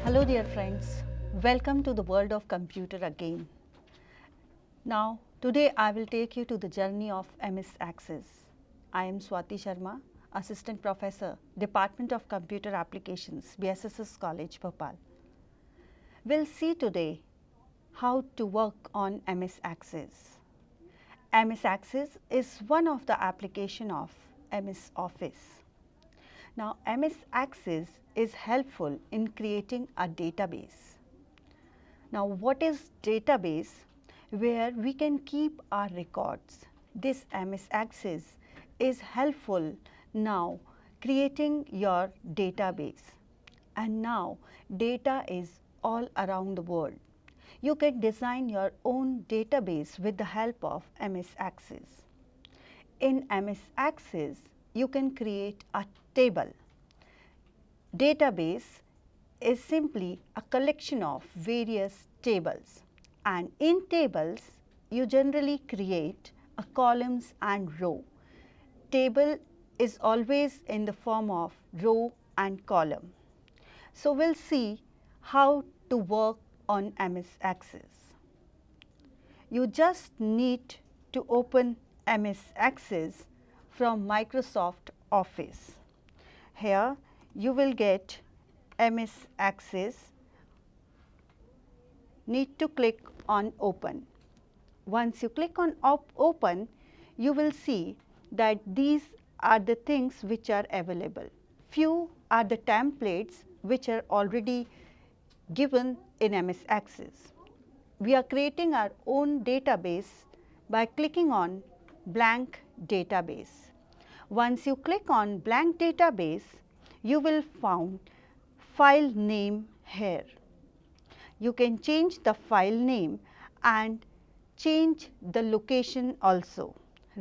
Hello dear friends, welcome to the world of computer again. Now today I will take you to the journey of MS Access. I am Swati Sharma, Assistant Professor, Department of Computer Applications, BSSS College, Bhopal. We'll see today how to work on MS Access. MS Access is one of the application of MS Office. Now MS Access is helpful in creating a database. Now what is database? Where we can keep our records. This MS Access is helpful now creating your database, and now data is all around the world. You can design your own database with the help of MS Access. In MS Access, you can create a table. Database is simply a collection of various tables, and in tables you generally create a columns and row. Table is always in the form of row and column. So we'll see how to work on MS Access. You just need to open MS Access from Microsoft Office. Here you will get MS Access. Need to click on open. Once you click on open, you will see that these are the things which are available. Few are the templates which are already given in MS Access. We are creating our own database by clicking on blank database. Once you click on blank database, you will find file name here. You can change the file name and change the location also.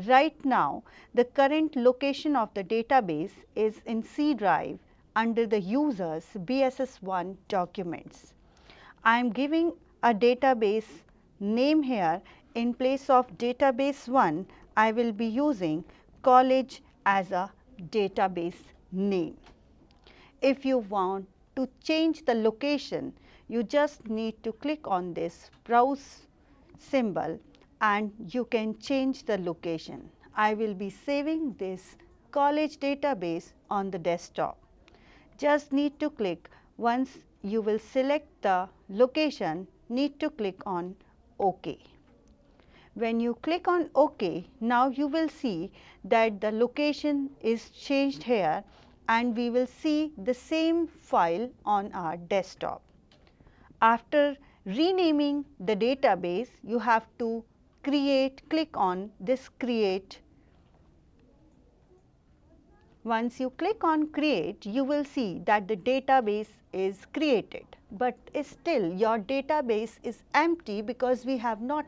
Right now, the current location of the database is in C drive under the users BSS1 documents. I am giving a database name here. In place of database 1, I will be using college as a database name. If you want to change the location, you just need to click on this browse symbol and you can change the location. I will be saving this college database on the desktop. Just need to click. Once you will select the location, need to click on OK. When you click on OK, now you will see that the location is changed here and we will see the same file on our desktop. After renaming the database, you have to click on this create. Once you click on create, you will see that the database is created, but still your database is empty because we have not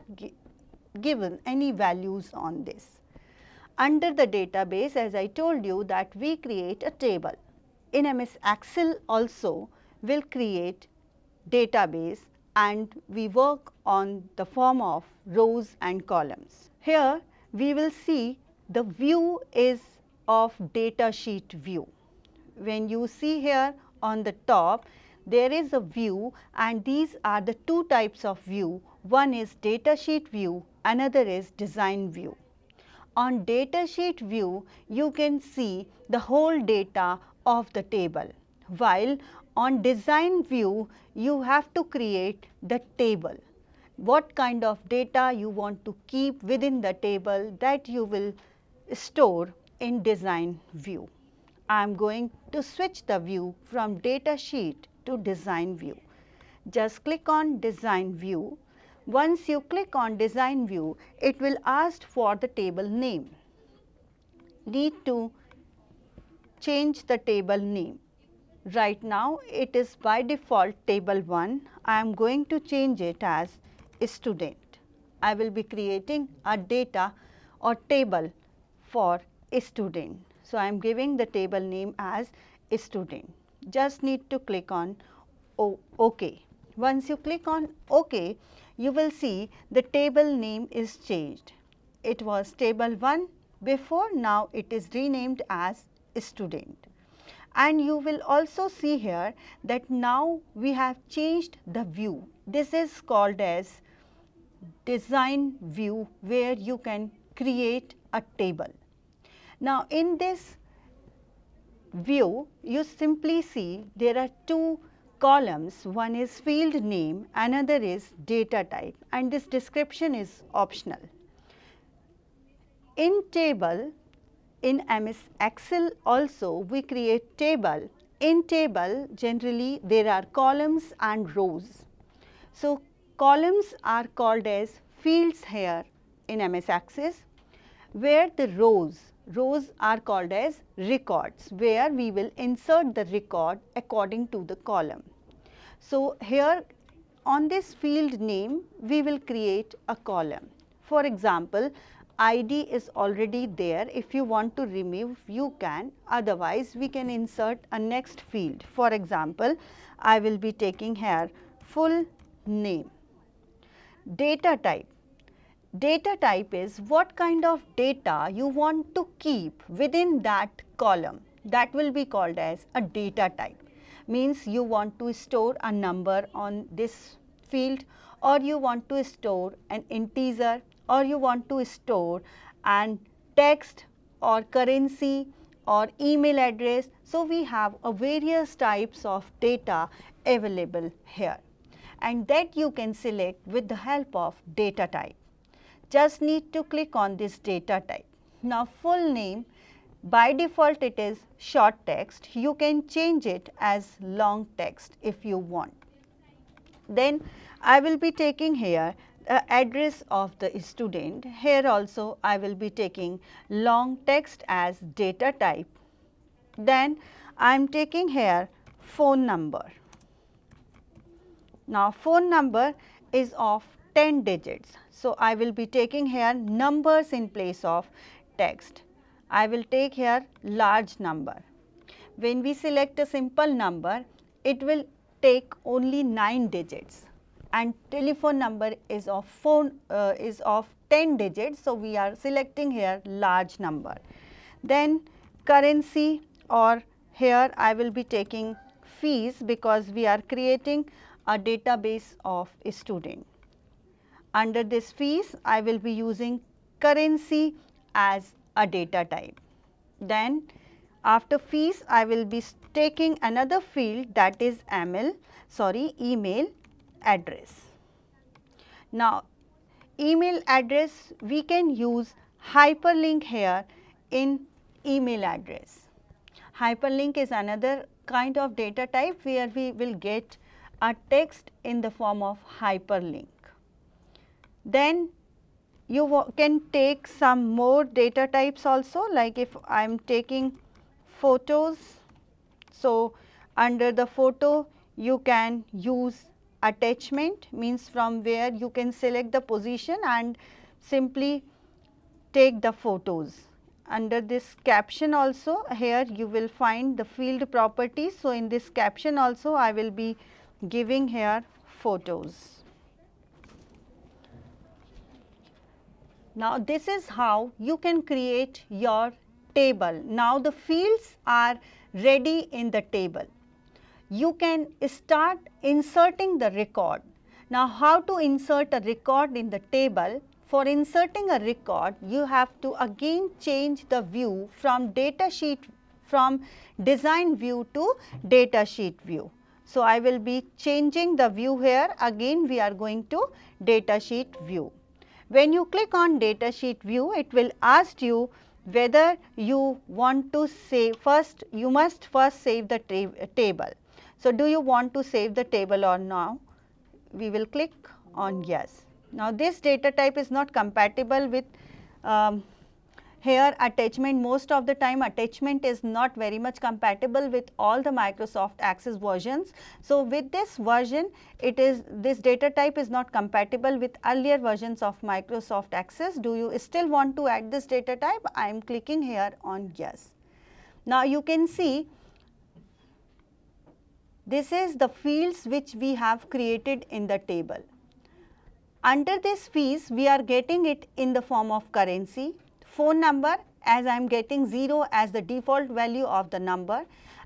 given any values on this. Under the database, as I told you that we create a table. In MS Excel also will create database and we work on the form of rows and columns. Here we will see the view is of data sheet view. When you see here on the top, there is a view and these are the two types of view. One is data sheet view, another is design view. On data sheet view, you can see the whole data of the table, while on design view, you have to create the table. What kind of data you want to keep within the table, that you will store in design view. I am going to switch the view from data sheet to design view. Just click on design view. Once you click on design view, it will ask for the table name. Need to change the table name. Right now it is by default table 1. I am going to change it as student. I will be creating a data or table for a student. So, I am giving the table name as student. Just need to click on OK. Once you click on OK, you will see the table name is changed. It was table 1 before, now it is renamed as student. And you will also see here that now we have changed the view. This is called as design view, where you can create a table. Now, in this view, you simply see there are two columns, one is field name, another is data type, and this description is optional. In table, in MS Excel also we create table. In table generally there are columns and rows. So, columns are called as fields here in MS Access, where the rows are called as records, where we will insert the record according to the column. So, here on this field name we will create a column. For example, ID is already there. If you want to remove, you can, otherwise we can insert a next field. For example, I will be taking here full name. Data type. Data type is what kind of data you want to keep within that column. That will be called as a data type. Means you want to store a number on this field, or you want to store an integer, or you want to store an text or currency or email address. So, we have a various types of data available here, and that you can select with the help of data type. Just need to click on this data type. Now, full name, by default it is short text, you can change it as long text if you want. Then I will be taking here the address of the student. Here also I will be taking long text as data type. Then I am taking here phone number. Now, phone number is of 10 digits. So, I will be taking here numbers in place of text. I will take here large number. When we select a simple number, it will take only 9 digits, and telephone number is of 10 digits. So, we are selecting here large number. Then currency, or here I will be taking fees because we are creating a database of a student. Under this fees, I will be using currency as a data type. Then after fees, I will be taking another field, that is email address. Now, email address, we can use hyperlink here in email address. Hyperlink is another kind of data type where we will get a text in the form of hyperlink. Then you can take some more data types also, like if I am taking photos. So, under the photo you can use attachment, means from where you can select the position and simply take the photos. Under this caption also, here you will find the field properties. So, in this caption also I will be giving here photos. Now, this is how you can create your table. Now, the fields are ready in the table. You can start inserting the record. Now, how to insert a record in the table? For inserting a record, you have to again change the view from design view to data sheet view. So, I will be changing the view here. Again we are going to data sheet view. When you click on data sheet view, it will ask you whether you want to save you must first save the table. So, do you want to save the table or no? We will click on yes. Now, this data type is not compatible with here attachment. Most of the time attachment is not very much compatible with all the Microsoft Access versions. So, with this version, this data type is not compatible with earlier versions of Microsoft Access. Do you still want to add this data type? I am clicking here on yes. Now, you can see this is the fields which we have created in the table. Under this fees, we are getting it in the form of currency, phone number, as I am getting 0 as the default value of the number,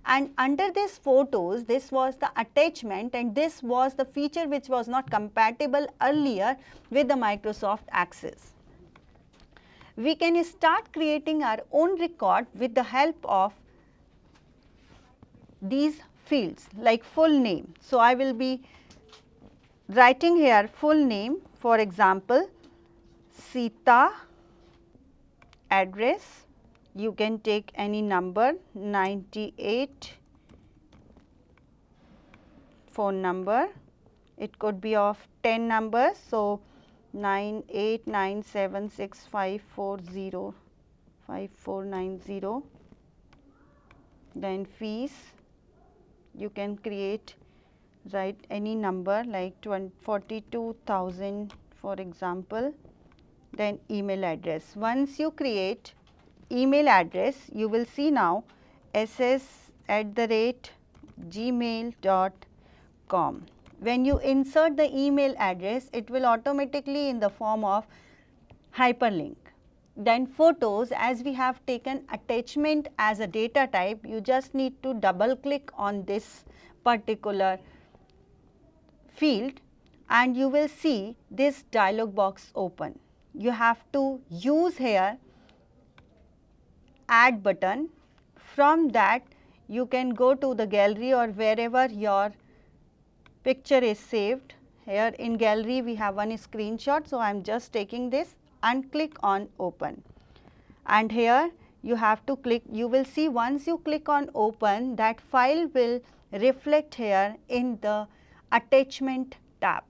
and under this photos, this was the attachment, and this was the feature which was not compatible earlier with the Microsoft Access. We can start creating our own record with the help of these fields like full name. So, I will be writing here full name, for example, Sita, address, you can take any number, 98, phone number, it could be of 10 numbers. So, 989765405490. Then fees, you can create, write any number like 42,000 for example. Then email address. Once you create email address, you will see now ss@gmail.com. When you insert the email address, it will automatically in the form of hyperlink. Then photos, as we have taken attachment as a data type, you just need to double click on this particular field and you will see this dialog box open. You have to use here add button. From that you can go to the gallery or wherever your picture is saved. Here in gallery we have one screenshot. So, I am just taking this and click on open, and here you have to click, you will see once you click on open, that file will reflect here in the attachment tab.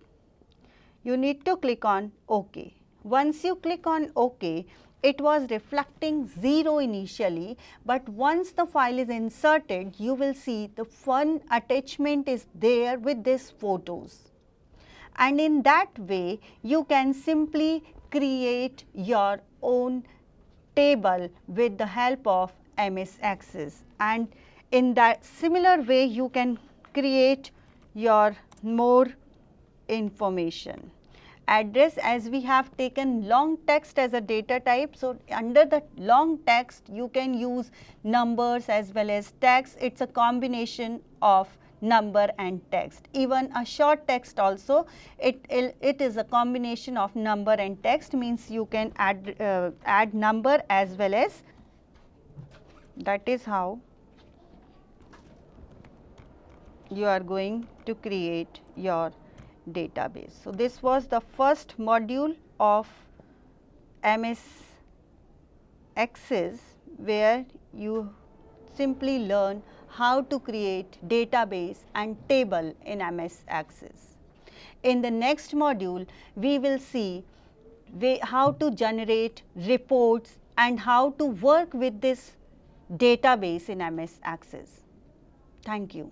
You need to click on OK. Once you click on OK, it was reflecting 0 initially, but once the file is inserted, you will see the one attachment is there with these photos, and in that way you can simply create your own table with the help of MS Access, and in that similar way you can create your more information. Address, as we have taken long text as a data type. So, under the long text you can use numbers as well as text. It is a combination of number and text. Even a short text also, it is a combination of number and text, means you can add number as well as, that is how you are going to create your database. So, this was the first module of MS Access, where you simply learn how to create database and table in MS Access. In the next module, we will see how to generate reports and how to work with this database in MS Access. Thank you.